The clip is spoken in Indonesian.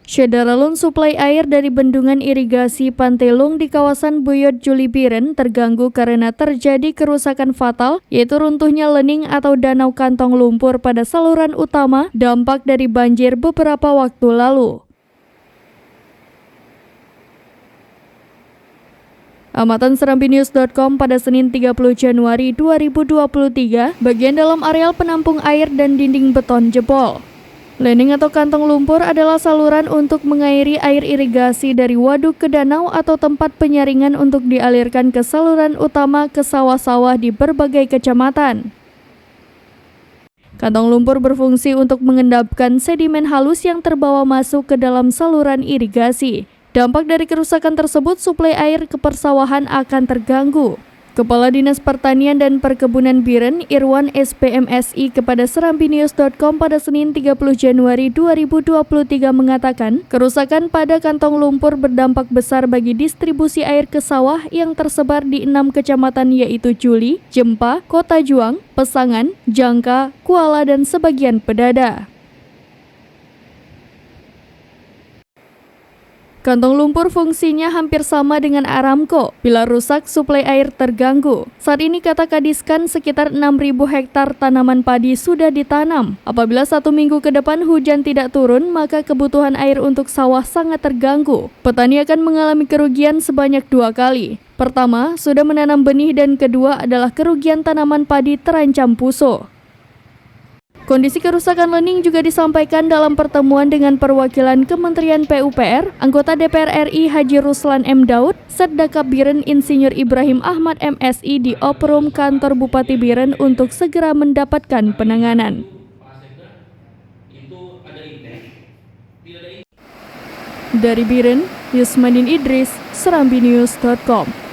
Syederalun suplai air dari bendungan irigasi Pantelung di kawasan Buyut Juli Biren terganggu karena terjadi kerusakan fatal, yaitu runtuhnya lening atau danau kantong lumpur pada saluran utama dampak dari banjir beberapa waktu lalu. Amatan SerambiNews.com pada Senin 30 Januari 2023, bagian dalam areal penampung air dan dinding beton jebol. Lening atau kantong lumpur adalah saluran untuk mengairi air irigasi dari waduk ke danau atau tempat penyaringan untuk dialirkan ke saluran utama ke sawah-sawah di berbagai kecamatan. Kantong lumpur berfungsi untuk mengendapkan sedimen halus yang terbawa masuk ke dalam saluran irigasi. Dampak dari kerusakan tersebut, suplai air ke persawahan akan terganggu. Kepala Dinas Pertanian dan Perkebunan Biren, Irwan SPMSI kepada SerambiNews.com pada Senin 30 Januari 2023 mengatakan, kerusakan pada kantong lumpur berdampak besar bagi distribusi air ke sawah yang tersebar di 6 kecamatan yaitu Juli, Jempa, Kota Juang, Pesangan, Jangka, Kuala, dan sebagian Pedada. Kantong lumpur fungsinya hampir sama dengan Aramco. Bila rusak, suplai air terganggu. Saat ini kata Kadiskan sekitar 6.000 hektar tanaman padi sudah ditanam. Apabila 1 minggu ke depan hujan tidak turun, maka kebutuhan air untuk sawah sangat terganggu. Petani akan mengalami kerugian sebanyak 2 kali. Pertama, sudah menanam benih, dan kedua adalah kerugian tanaman padi terancam puso. Kondisi kerusakan lening juga disampaikan dalam pertemuan dengan perwakilan Kementerian PUPR, anggota DPR RI Haji Ruslan M. Daud, Setdakap Biren Insinyur Ibrahim Ahmad MSI di Oprum Kantor Bupati Biren untuk segera mendapatkan penanganan. Dari Biren, Yusmanin Idris, SerambiNews.com.